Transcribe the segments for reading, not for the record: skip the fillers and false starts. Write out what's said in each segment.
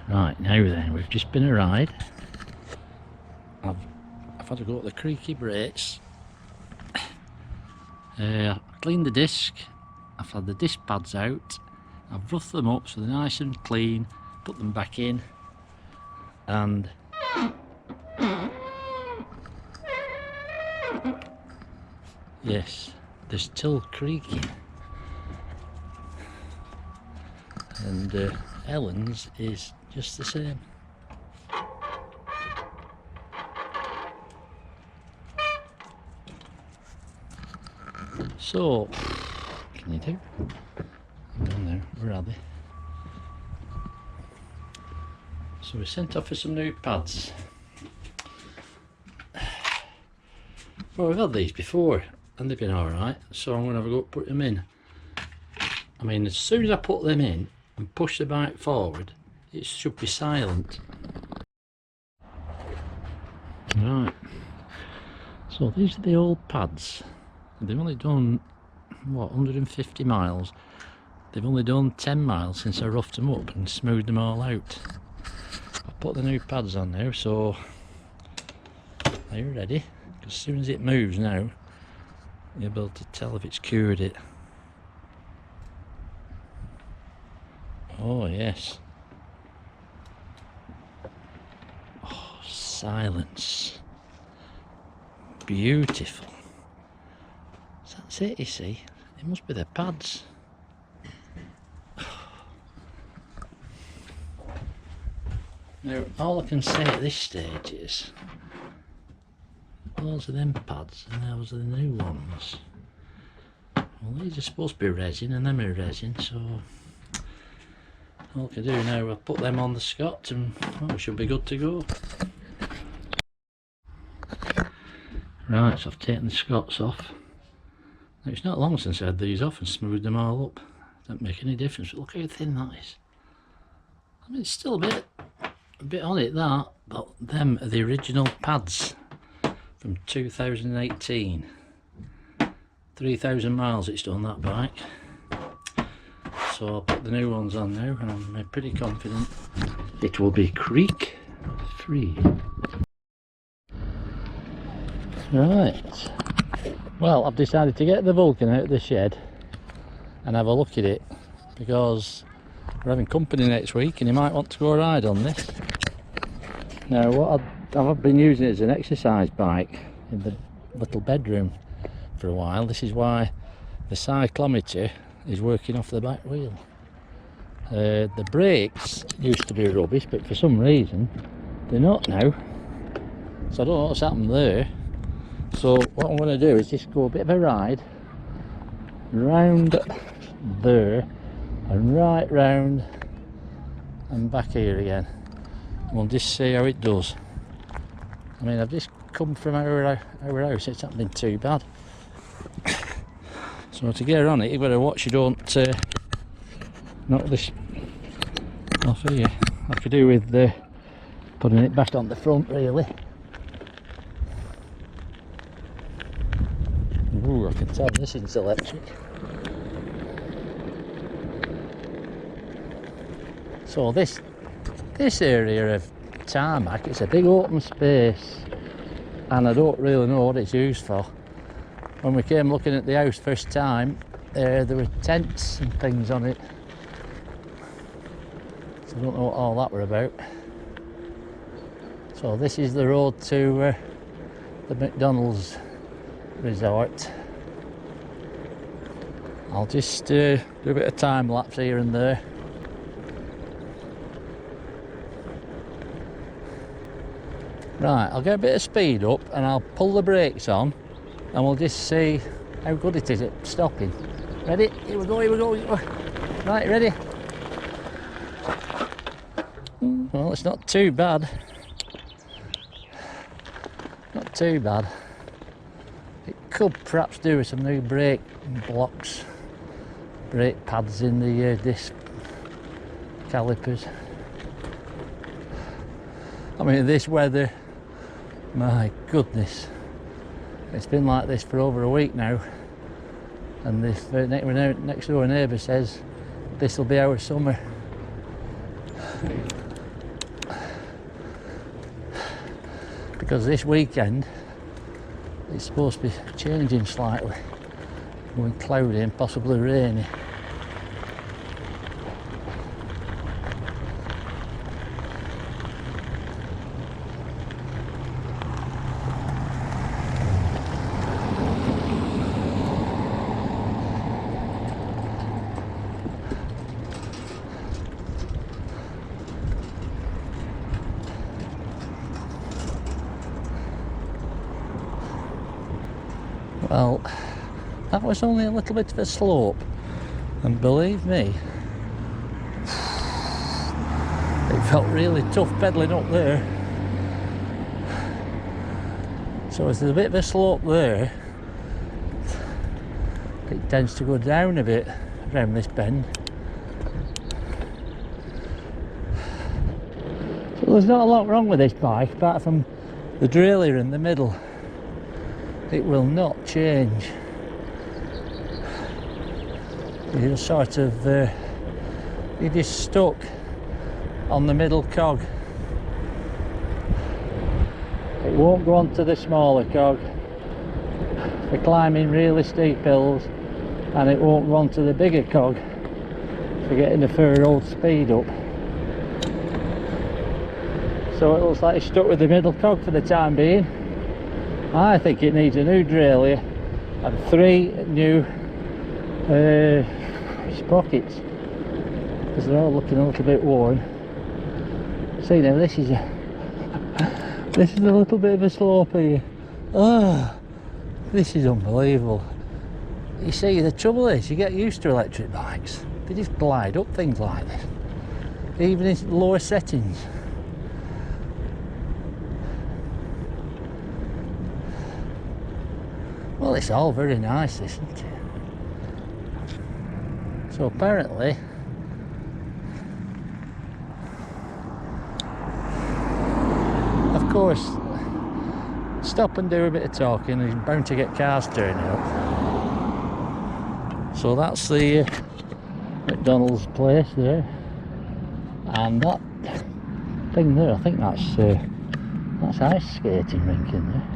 Right, now then, we've just been a ride. I've had to go at the creaky brakes. I've cleaned the disc. I've had the disc pads out. I've roughed them up so they're nice and clean. Put them back in. And yes, they're still creaking. And Ellen's is just the same. So, what can you do? I don't know, where are they? So we sent off for some new pads. Well, we've had these before and they've been alright, so I'm going to have a go put them in. I mean, as soon as I put them in and push the bike forward, it should be silent. Right, so these are the old pads. They've only done, what, 150 miles. They've only done 10 miles since I roughed them up and smoothed them all out. I'll put the new pads on now, so are you ready? Because as soon as it moves now, you'll be able to tell if it's cured it. Oh yes. Oh, silence. Beautiful. So that's it, you see. It must be the pads. Now, all I can say at this stage is those are them pads and those are the new ones. Well, these are supposed to be resin and them are resin, so all I can do now, I'll put them on the Scott and well, we should be good to go. Right, so I've taken the Scots off. Now, it's not long since I had these off and smoothed them all up. Don't make any difference, but look how thin that is. I mean, it's still a bit on it, that, but them are the original pads from 2018. 3,000 miles it's done, that bike. So I'll put the new ones on now and I'm pretty confident it will be creak free. Right, well, I've decided to get the Vulcan out of the shed and have a look at it because we're having company next week and you might want to go ride on this. Now, what I've been using it as an exercise bike in the little bedroom for a while. This is why the cyclometre is working off the back wheel. The brakes used to be rubbish, but for some reason they're not now, so I don't know what's happened there. So what I'm going to do is just go a bit of a ride round there and right round and back here again. We'll just see how it does. I mean, I've just come from our house, it's not been too bad. So to get on it, you've got to watch you don't knock this off here. I could do with putting it back on the front, really. Ooh, I can tell this is electric. So this area of tarmac, it's a big open space and I don't really know what it's used for. When we came looking at the house first time, there were tents and things on it, so I don't know what all that were about. So this is the road to the McDonald's resort. I'll just do a bit of time lapse here and there. Right, I'll get a bit of speed up and I'll pull the brakes on and we'll just see how good it is at stopping. Ready? Here we go, here we go. Right, ready? Well, it's not too bad. Not too bad. It could perhaps do with some new brake blocks, brake pads in the disc calipers. I mean, this weather, my goodness, it's been like this for over a week now, and this next door neighbour says this will be our summer. Because this weekend it's supposed to be changing slightly, going cloudy and possibly rainy. Well, that was only a little bit of a slope, and believe me, it felt really tough pedalling up there. So if there's a bit of a slope there, it tends to go down a bit around this bend. So there's not a lot wrong with this bike apart from the derailleur in the middle. It will not change. You're sort of, you're just stuck on the middle cog. It won't go on to the smaller cog for climbing really steep hills, and it won't go on to the bigger cog for getting a fair old speed up. So it looks like it's stuck with the middle cog for the time being. I think it needs a new derailleur and 3 new sprockets, because they're all looking a little bit worn. See now, this is a little bit of a slope here. Oh, this is unbelievable. You see, the trouble is, you get used to electric bikes, they just glide up things like this, even in lower settings. Well, it's all very nice, isn't it? So apparently, of course, stop and do a bit of talking, and you're bound to get cars turning up. So that's the McDonald's place there, and that thing there, I think that's ice skating rink in there.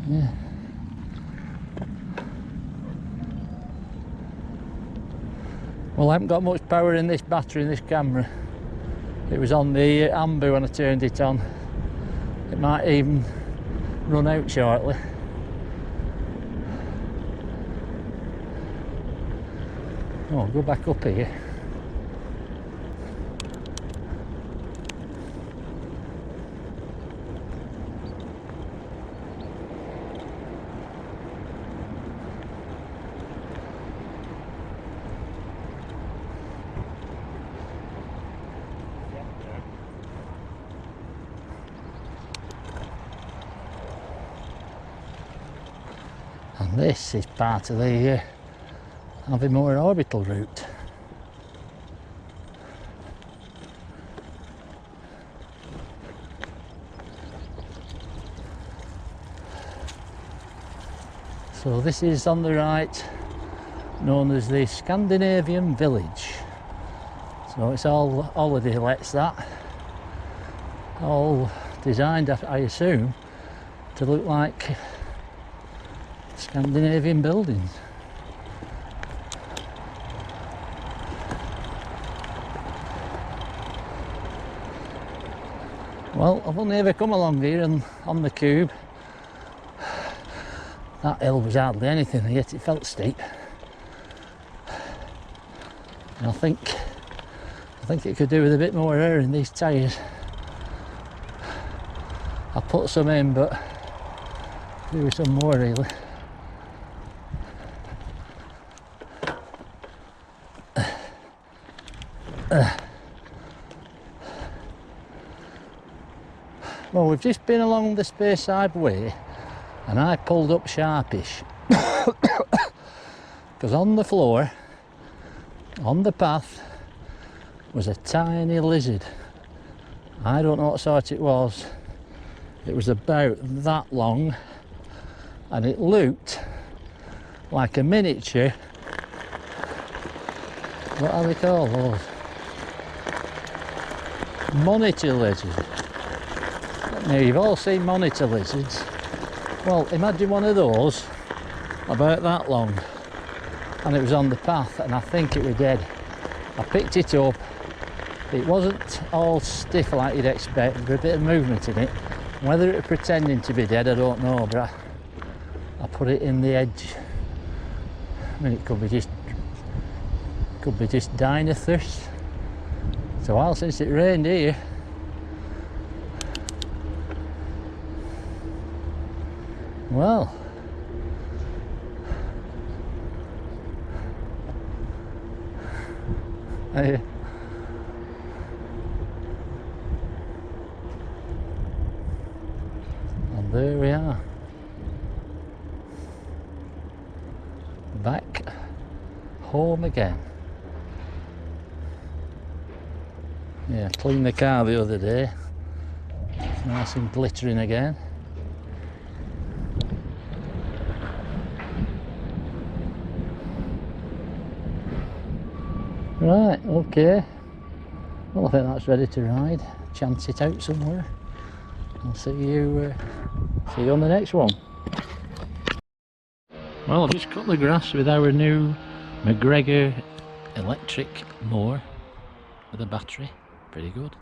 Yeah. Well, I haven't got much power in this battery in this camera. It was on the amber when I turned it on. It might even run out shortly. Oh, I'll go back up here. And this is part of the Avimore orbital route. So this is on the right, known as the Scandinavian Village. So it's all holiday lets, that. All designed, I assume, to look like Scandinavian buildings. Well, I've only ever come along here and on the Cube. That hill was hardly anything, yet it felt steep. And I think it could do with a bit more air in these tyres. I put some in, but do some more really. Well, we've just been along the Speyside Way and I pulled up sharpish because on the floor, on the path, was a tiny lizard. I don't know what sort it was. It was about that long and it looked like a miniature, what are they called those? Monitor lizard. Now you've all seen monitor lizards. Well, imagine one of those about that long, and it was on the path and I think it was dead. I picked it up. It wasn't all stiff like you'd expect, there was a bit of movement in it. Whether it was pretending to be dead I don't know, but I put it in the edge. I mean, it could be just dying of thirst. It's a while since it rained here. Well, and there we are, back home again. Yeah, cleaned the car the other day, it's nice and glittering again. Right, okay. Well, I think that's ready to ride. Chance it out somewhere. I'll see you on the next one. Well, I've just cut the grass with our new McGregor electric mower with a battery. Pretty good.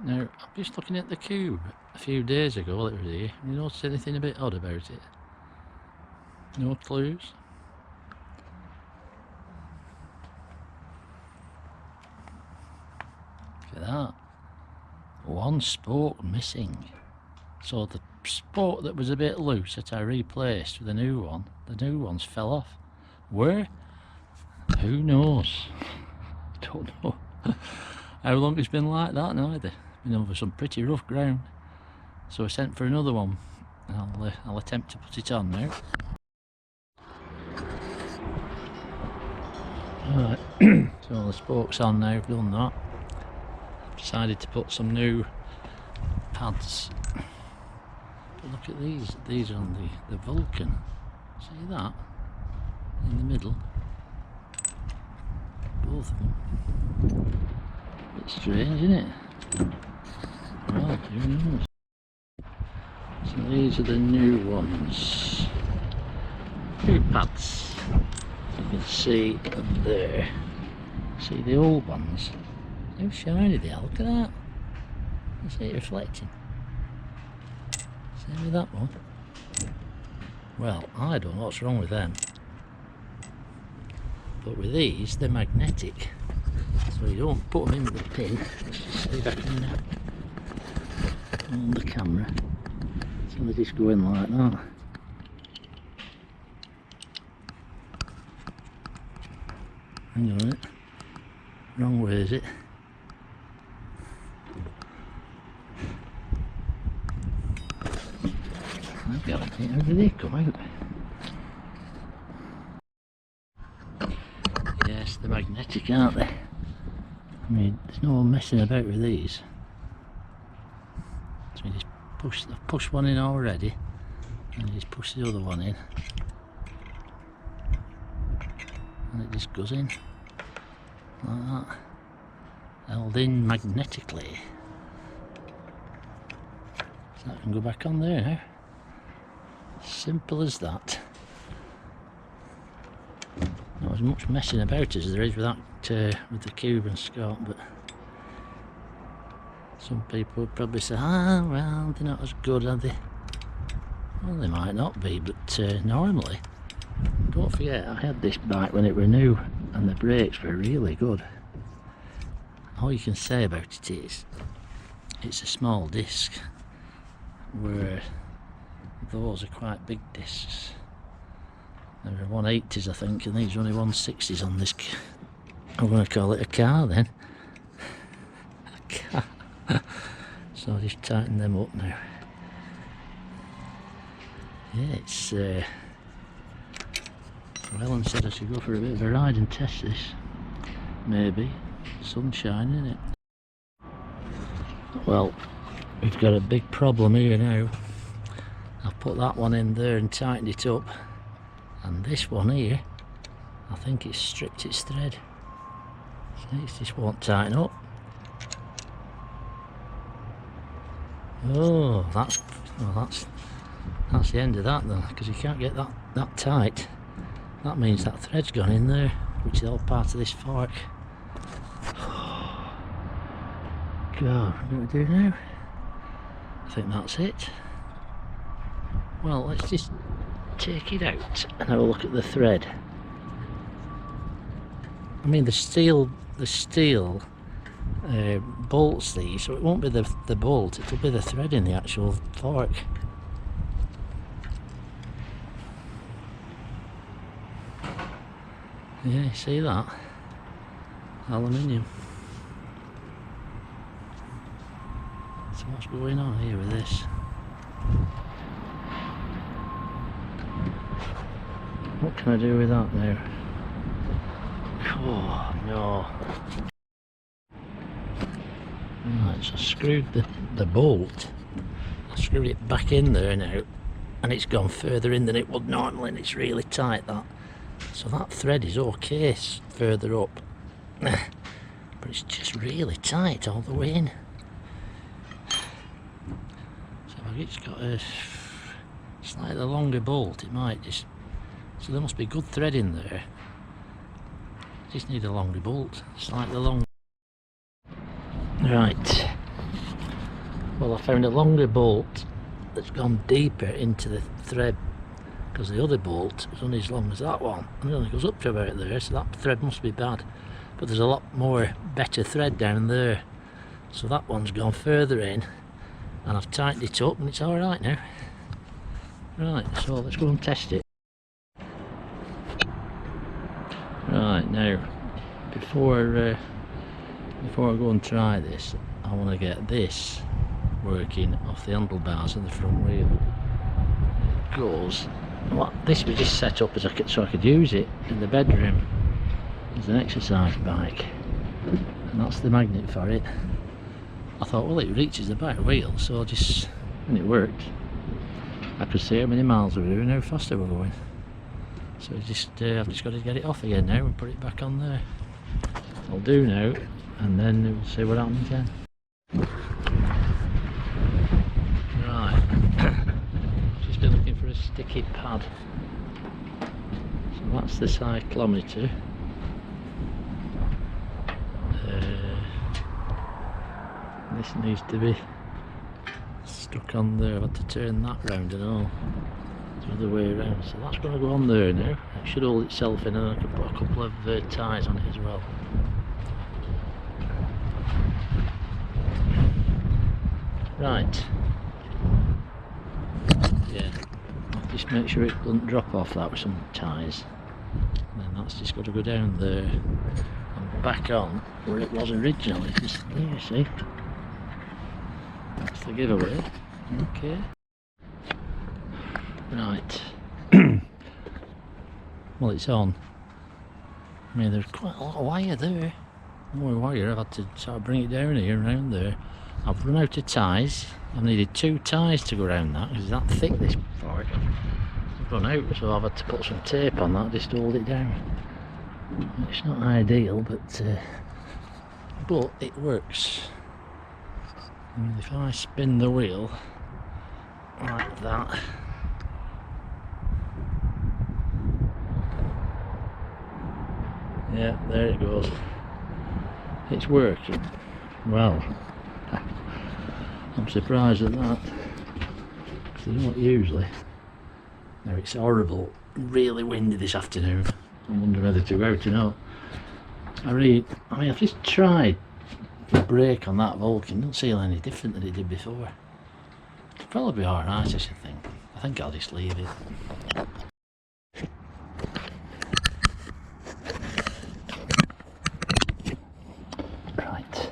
Now, I'm just looking at the cube a few days ago while it was here. You notice anything a bit odd about it? No clues? Look at that. One spoke missing. So the spoke that was a bit loose that I replaced with a new one, the new ones fell off. Where? Who knows? Don't know how long it's been like that neither. Been over some pretty rough ground. So I sent for another one. I'll attempt to put it on now. Right, so the spoke's on now, I've done that. Decided to put some new pads. But look at these are on the Vulcan. See that? In the middle. Both of them. Bit strange, isn't it? Well, who knows? So these are the new ones. New pads. You can see them there. See the old ones? How shiny they are, look at that. You see it reflecting. Same with that one. Well, I don't know what's wrong with them. But with these, they're magnetic. So you don't put them in the pin. Let's just see if I can on the camera. So they just go in like that. Hang on a minute. Wrong way is it? I've got to think, how do they come out? Yes, they're magnetic, aren't they? I mean, there's no messing about with these. So you just push one in already, and you just push the other one in, and it just goes in like that, held in magnetically. So that can go back on there now. Simple as that. Not as much messing about as there is with that with the cube and Scott, but some people would probably say, ah, well, they're not as good, are they? Well, they might not be, but normally, don't forget, I had this bike when it were new and the brakes were really good. All you can say about it is it's a small disc, where those are quite big discs. There are 180s I think, and these are only 160s on this. I'm going to call it a car then. A car. So I'll just tighten them up now. Yeah, it's well, Ellen said I should go for a bit of a ride and test this. Maybe. Sunshine, isn't it? Well, we've got a big problem here now. I've put that one in there and tightened it up, and this one here, I think it's stripped its thread. See, it just won't tighten up. Oh, that's the end of that then, because you can't get that tight. That means that thread's gone in there, which is all part of this fork. God, what do we do now? I think that's it. Well, let's just take it out and have a look at the thread. I mean, the steel bolts these, so it won't be the bolt, it'll be the thread in the actual fork. Yeah, you see that? Aluminium. So what's going on here with this? What can I do with that now? Oh no. Right, so I screwed the bolt. I screwed it back in there now, and it's gone further in than it would normally, and it's really tight, that. So that thread is okay further up, but it's just really tight all the way in. So if I just got a slightly longer bolt, it might just... So there must be good thread in there. Just need a longer bolt, slightly longer. Right. Well, I found a longer bolt that's gone deeper into the thread, because the other bolt is only as long as that one, and it only goes up to about there, so that thread must be bad. But there's a lot more better thread down there, so that one's gone further in, and I've tightened it up and it's alright now. Right, so let's go and test it. Right, now before I go and try this, I want to get this working off the handlebars of the front wheel. Goes. Well, this was just set up so I could use it in the bedroom as an exercise bike, and that's the magnet for it. I thought, well, it reaches the back wheel, so and it worked. I could see how many miles we were doing, how fast we were going. So I've just got to get it off again now and put it back on there. I'll do now, and then we'll see what happens then. Right. Just been looking for a sticky pad. So that's the cyclometre. This needs to be stuck on there. I've had to turn that round and all. The other way around, so that's going to go on there now. It should hold itself in, and I can put a couple of ties on it as well. Right. Yeah, I'll just make sure it doesn't drop off that with some ties. And then that's just got to go down there and back on where it was originally. Just there, you see. That's the giveaway. Okay. Right. Well, it's on. I mean, there's quite a lot of wire there. More wire. I've had to sort of bring it down here and around there. I've run out of ties. I've needed 2 ties to go around that, because it's that thick, this fork. I've run out, so I've had to put some tape on that just to hold it down. It's not ideal, but it works. I mean, if I spin the wheel like that, yeah, there it goes. It's working. Well, I'm surprised at that, because they don't usually. Now it's horrible, really windy this afternoon. I wonder whether to go out or not. I mean, I've just tried the brake on that Vulcan. It doesn't feel any different than it did before. Should probably be alright, I should think. I think I'll just leave it. Right.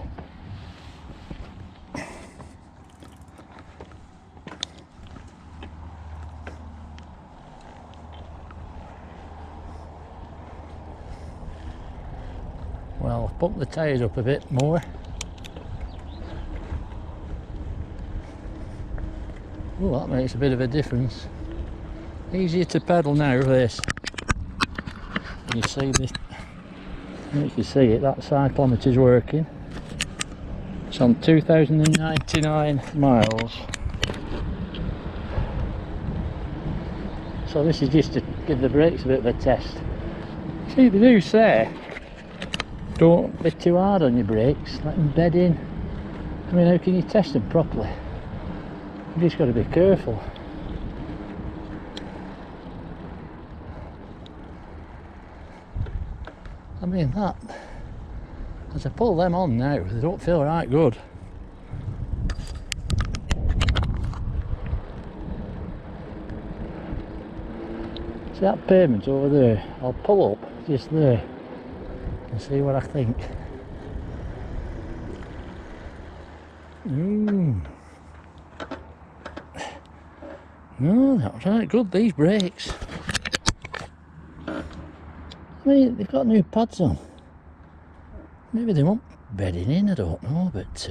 Well, I've pumped the tyres up a bit more. Oh, that makes a bit of a difference. Easier to pedal now, this. You see this? You can see it, that cyclometre is working. It's on 2,099 miles. So this is just to give the brakes a bit of a test. See, they do say, don't be too hard on your brakes, let them bed in. I mean, how can you test them properly? You've just got to be careful. I mean, that, as I pull them on now, they don't feel right good. See that pavement over there? I'll pull up just there and see what I think. No, that was right good, these brakes. I mean, they've got new pads on. Maybe they won't bedding in, I don't know, but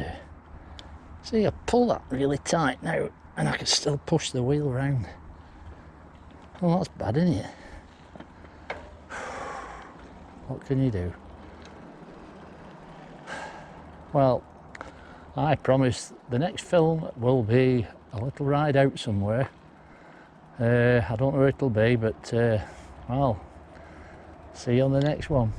see, I pull that really tight now and I can still push the wheel around. Well, that's bad, isn't it? What can you do? Well, I promise the next film will be a little ride out somewhere. I don't know where it'll be, but well, see you on the next one.